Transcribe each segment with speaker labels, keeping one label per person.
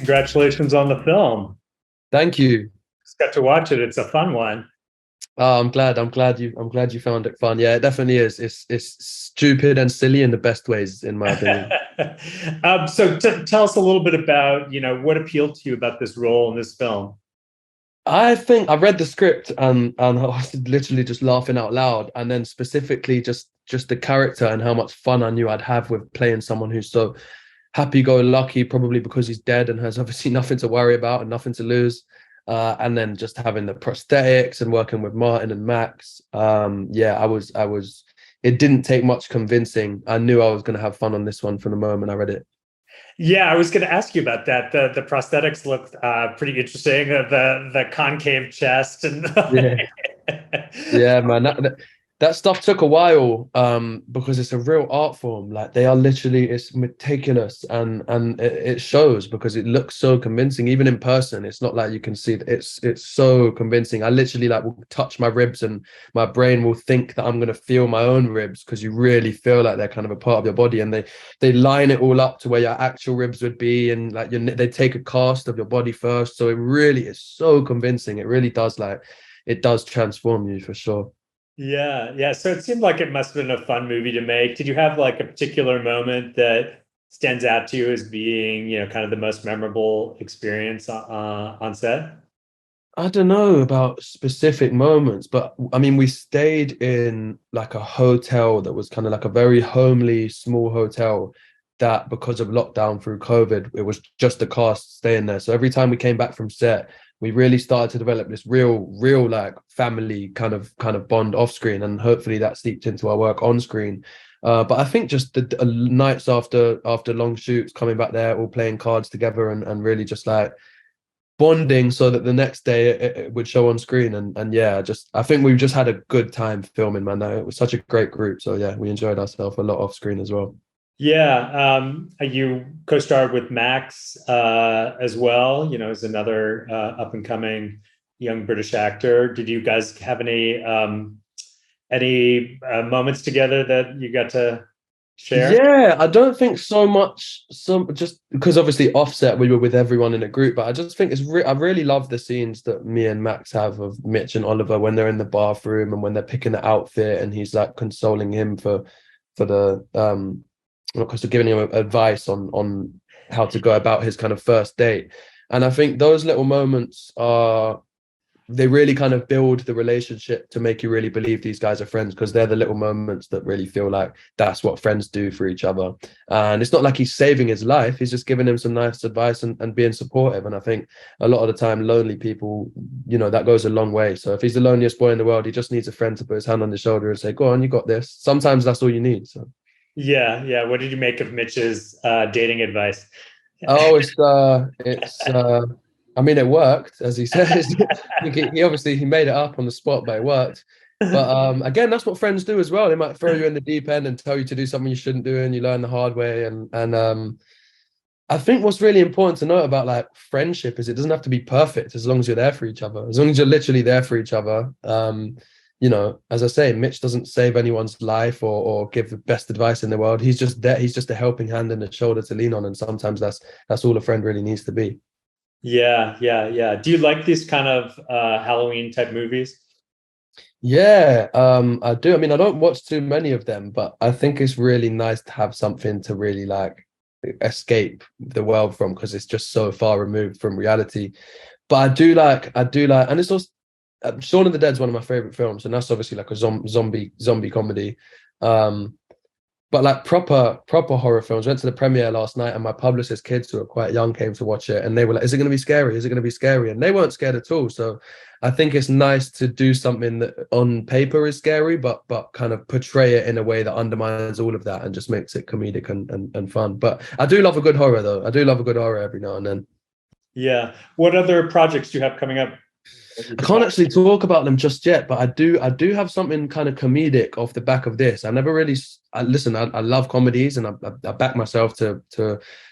Speaker 1: Congratulations on the film.
Speaker 2: Thank you.
Speaker 1: Just got to watch it. It's a fun one.
Speaker 2: Oh, I'm glad you found it fun. Yeah, it definitely is. It's stupid and silly in the best ways, in my opinion.
Speaker 1: So tell us a little bit about, what appealed to you about this role in this film.
Speaker 2: I think I read the script and I was literally just laughing out loud, and then specifically just the character and how much fun I knew I'd have with playing someone who's so happy-go-lucky, probably because he's dead and has obviously nothing to worry about and nothing to lose. And then just having the prosthetics and working with Martin and Max. Yeah, I was. It didn't take much convincing. I knew I was going to have fun on this one from the moment I read it.
Speaker 1: Yeah, I was going to ask you about that. The prosthetics looked pretty interesting. The concave chest and
Speaker 2: Yeah. Yeah, man. That stuff took a while because it's a real art form. Like they are literally, it's meticulous and it shows because it looks so convincing. Even in person, it's not like you can see that it's so convincing. I literally like will touch my ribs and my brain will think that I'm gonna feel my own ribs because you really feel like they're kind of a part of your body, and they line it all up to where your actual ribs would be, and like they take a cast of your body first. So it really is so convincing. It really does it does transform you for sure.
Speaker 1: yeah, yeah. So it seemed like it must have been a fun movie to make. Did you have like a particular moment that stands out to you as being, kind of the most memorable experience on set?
Speaker 2: I don't know about specific moments, but I mean, we stayed in like a hotel that was kind of like a very homely, small hotel that because of lockdown through COVID, it was just the cast staying there. So every time we came back from set, we really started to develop this real like family kind of bond off screen, and hopefully that seeped into our work on screen. But I think just the nights after long shoots, coming back there, all playing cards together and really just like bonding so that the next day it would show on screen, and yeah, just I think we just had a good time filming, man. It was such a great group, so yeah, we enjoyed ourselves a lot off screen as well.
Speaker 1: Yeah, you co-starred with Max as well. As another up and coming young British actor. Did you guys have any moments together that you got to share?
Speaker 2: Yeah, I don't think so much. Some just because obviously offset, we were with everyone in a group, but I just think I really love the scenes that me and Max have of Mitch and Oliver when they're in the bathroom and when they're picking the outfit and he's like consoling him for the because of giving him advice on how to go about his kind of first date. And I think those little moments are they really kind of build the relationship to make you really believe these guys are friends, because they're the little moments that really feel like that's what friends do for each other. And it's not like he's saving his life, he's just giving him some nice advice and being supportive. And I think a lot of the time lonely people, that goes a long way. So if he's the loneliest boy in the world, he just needs a friend to put his hand on his shoulder and say, go on, you got this. Sometimes that's all you need. So
Speaker 1: Yeah, yeah. What did you make of Mitch's dating advice?
Speaker 2: oh, I mean, it worked, as he says. He obviously he made it up on the spot, but it worked. But again, that's what friends do as well. They might throw you in the deep end and tell you to do something you shouldn't do, and you learn the hard way. And I think what's really important to know about like friendship is it doesn't have to be perfect as long as you're there for each other. As long as you're literally there for each other. As I say, Mitch doesn't save anyone's life or give the best advice in the world. He's just there. He's just a helping hand and a shoulder to lean on. And sometimes that's all a friend really needs to be.
Speaker 1: Yeah, yeah, yeah. Do you like these kind of Halloween type movies?
Speaker 2: Yeah, I do. I mean, I don't watch too many of them, but I think it's really nice to have something to really like escape the world from, because it's just so far removed from reality. But I do like, and it's also Shaun of the Dead's one of my favorite films, and that's obviously like a zombie comedy. Um, but like proper horror films. Went to the premiere last night, and my publicist kids who are quite young came to watch it, and they were like, "Is it going to be scary? Is it going to be scary?" And they weren't scared at all. So I think it's nice to do something that on paper is scary, but kind of portray it in a way that undermines all of that and just makes it comedic and fun. But I do love a good horror, though. I do love a good horror every now and then.
Speaker 1: Yeah. What other projects do you have coming up that you
Speaker 2: I
Speaker 1: could
Speaker 2: can't
Speaker 1: talk?
Speaker 2: actually talk about them just yet, but I do have something kind of comedic off the back of this. I never really listen. I love comedies, and I back myself to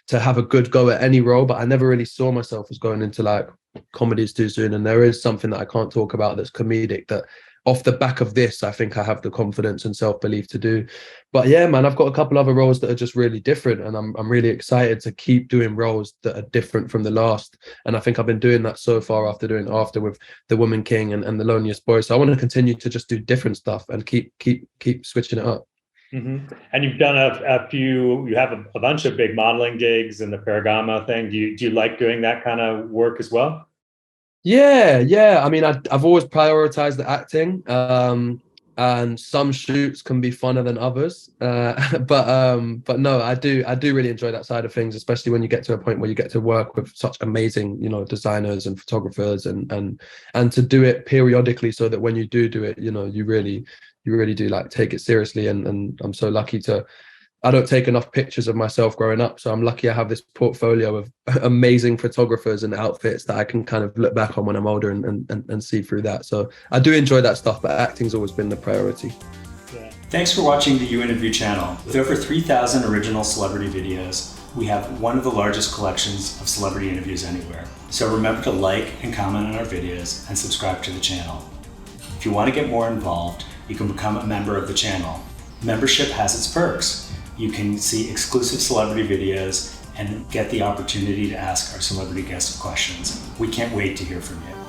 Speaker 2: have a good go at any role, but I never really saw myself as going into like comedies too soon. And there is something that I can't talk about that's comedic that off the back of this, I think I have the confidence and self-belief to do. But yeah, man, I've got a couple other roles that are just really different, and I'm really excited to keep doing roles that are different from the last. And I think I've been doing that so far after doing After with The Woman King and The Loneliest Boy. So I want to continue to just do different stuff and keep switching it up.
Speaker 1: And you've done a few, you have a bunch of big modeling gigs and the Ferragamo thing. Do you like doing that kind of work as well?
Speaker 2: Yeah. I mean, I've always prioritized the acting, and some shoots can be funner than others. But no, I do really enjoy that side of things, especially when you get to a point where you get to work with such amazing, designers and photographers, and to do it periodically, so that when you do it, you really do like take it seriously. And I'm so lucky I don't take enough pictures of myself growing up, so I'm lucky I have this portfolio of amazing photographers and outfits that I can kind of look back on when I'm older and see through that. So I do enjoy that stuff, but acting's always been the priority.
Speaker 3: Thanks for watching the You Interview channel. With over 3,000 original celebrity videos, we have one of the largest collections of celebrity interviews anywhere. So remember to like and comment on our videos and subscribe to the channel. If you want to get more involved, you can become a member of the channel. Membership has its perks. You can see exclusive celebrity videos and get the opportunity to ask our celebrity guests questions. We can't wait to hear from you.